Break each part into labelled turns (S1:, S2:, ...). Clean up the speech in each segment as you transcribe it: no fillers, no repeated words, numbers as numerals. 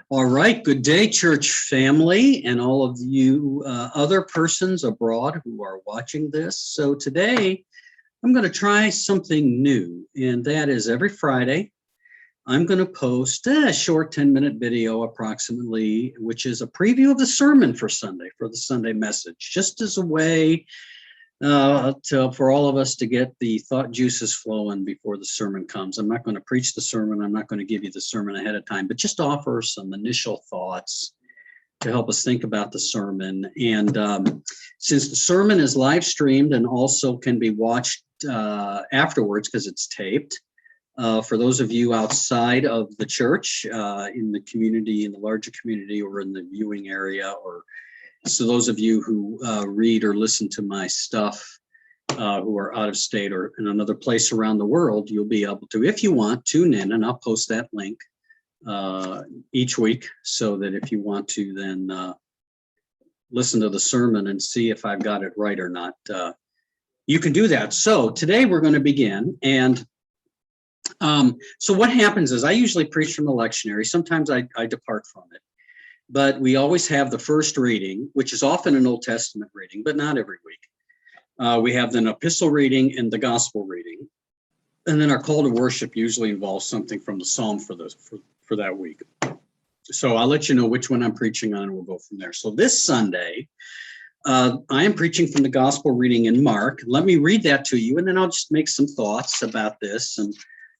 S1: All right, good day, church family, and all of you other persons abroad who are watching this. So today, I'm going to try something new, and that is every Friday, I'm going to post a short 10-minute video approximately, which is a preview of the sermon for Sunday, for the Sunday message, just as a way for all of us to get the thought juices flowing before the sermon comes. I'm not going to preach the sermon. I'm not going to give you the sermon ahead of time, but just offer some initial thoughts to help us think about the sermon. And since the sermon is live streamed and also can be watched afterwards because it's taped, for those of you outside of the church, in the community, in the larger community, or in the viewing area, or so those of you who read or listen to my stuff who are out of state or in another place around the world, you'll be able to, if you want, tune in, and I'll post that link each week so that if you want to then listen to the sermon and see if I've got it right or not, you can do that. So today we're going to begin. And so what happens is I usually preach from the lectionary. Sometimes I depart from it. But we always have the first reading, which is often an Old Testament reading, but not every week. We have an epistle reading and the gospel reading. And then our call to worship usually involves something from the psalm for that week. So I'll let you know which one I'm preaching on, and we'll go from there. So this Sunday, I am preaching from the gospel reading in Mark. Let me read that to you, and then I'll just make some thoughts about this and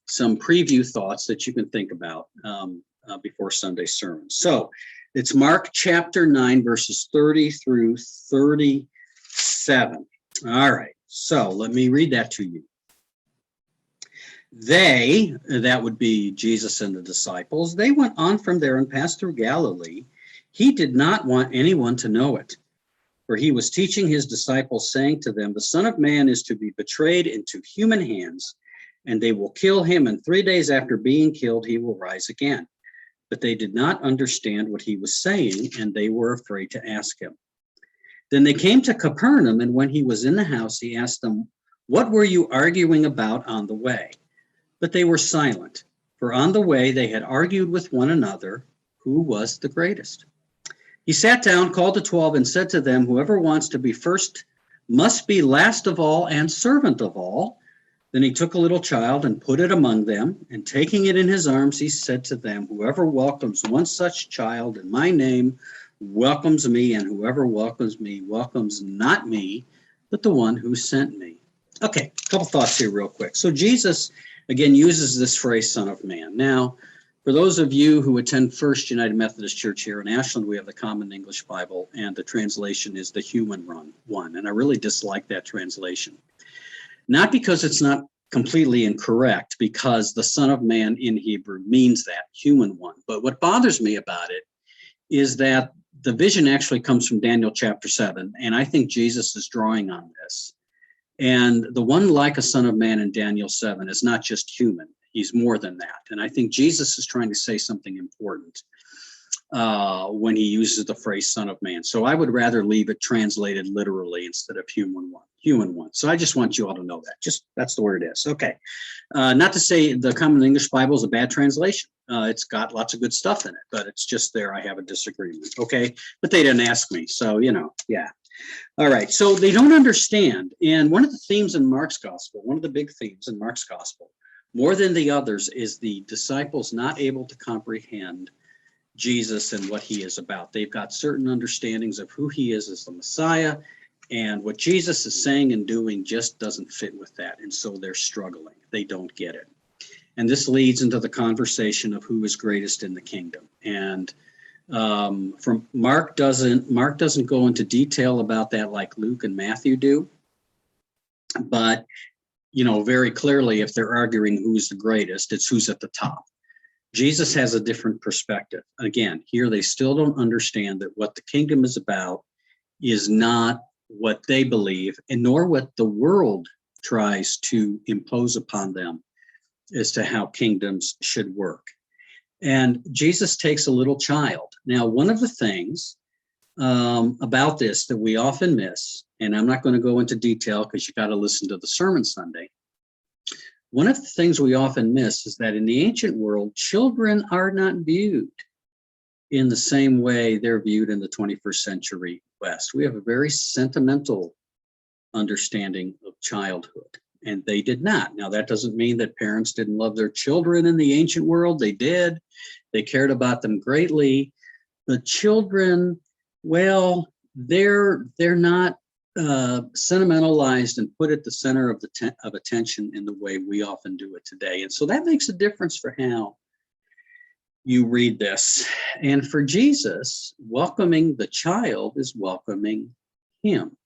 S1: some preview thoughts that you can think about before Sunday's sermon. So it's Mark chapter 9, verses 30 through 37. All right, so let me read that to you. They, that would be Jesus and the disciples, they went on from there and passed through Galilee. He did not want anyone to know it, for he was teaching his disciples, saying to them, the Son of Man is to be betrayed into human hands, and they will kill him, and 3 days after being killed, he will rise again. But they did not understand what he was saying, and they were afraid to ask him. Then they came to Capernaum, and when he was in the house, he asked them, what were you arguing about on the way? But they were silent, for on the way they had argued with one another who was the greatest. He sat down, called the 12, and said to them, whoever wants to be first must be last of all and servant of all. Then he took a little child and put it among them, and taking it in his arms, he said to them, whoever welcomes one such child in my name welcomes me, and whoever welcomes me welcomes not me, but the one who sent me. Okay, a couple thoughts here real quick. So Jesus, again, uses this phrase, Son of Man. Now, for those of you who attend First United Methodist Church here in Ashland, we have the Common English Bible, and the translation is the human one, and I really dislike that translation. Not because it's not completely incorrect, because the Son of Man in Hebrew means that, human one. But what bothers me about it is that the vision actually comes from Daniel chapter 7, and I think Jesus is drawing on this. And the one like a Son of Man in Daniel 7 is not just human, he's more than that. And I think Jesus is trying to say something important when he uses the phrase Son of Man. So I would rather leave it translated literally instead of human one. So I just want you all to know that. Just that's the word it is. Okay. Not to say the Common English Bible is a bad translation. It's got lots of good stuff in it, but it's just there I have a disagreement. Okay. But they didn't ask me. So, yeah. All right. So they don't understand. And one of the themes in Mark's gospel, one of the big themes in Mark's gospel, more than the others, is the disciples not able to comprehend Jesus and what he is about. They've got certain understandings of who he is as the Messiah, and what Jesus is saying and doing just doesn't fit with that. And so they're struggling. They don't get it. And this leads into the conversation of who is greatest in the kingdom. And from Mark doesn't go into detail about that like Luke and Matthew do. But, very clearly, if they're arguing who's the greatest, it's who's at the top. Jesus has a different perspective. Again, here they still don't understand that what the kingdom is about is not what they believe, and nor what the world tries to impose upon them as to how kingdoms should work. And Jesus takes a little child. Now, one of the things about this that we often miss, and I'm not going to go into detail because you got to listen to the sermon Sunday. One of the things we often miss is that in the ancient world, children are not viewed in the same way they're viewed in the 21st century West. We have a very sentimental understanding of childhood, and they did not. Now, that doesn't mean that parents didn't love their children in the ancient world. They did. They cared about them greatly. The children, well, they're not sentimentalized and put at the center of of attention in the way we often do it today. And so that makes a difference for how you read this. And for Jesus, welcoming the child is welcoming him.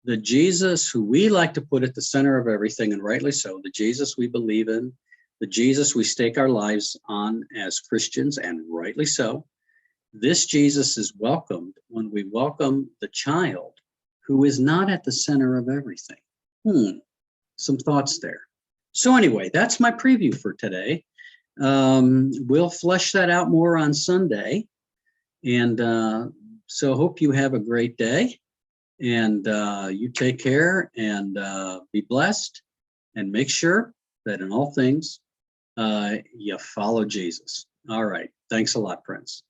S1: The Jesus who we like to put at the center of everything, and rightly so, the Jesus we believe in, the Jesus we stake our lives on as Christians, and rightly so, this Jesus is welcomed when we welcome the child who is not at the center of everything. Some thoughts there. So anyway, that's my preview for today. We'll flesh that out more on Sunday. And so hope you have a great day, and you take care and be blessed, and make sure that in all things you follow Jesus. All right. Thanks a lot, Prince.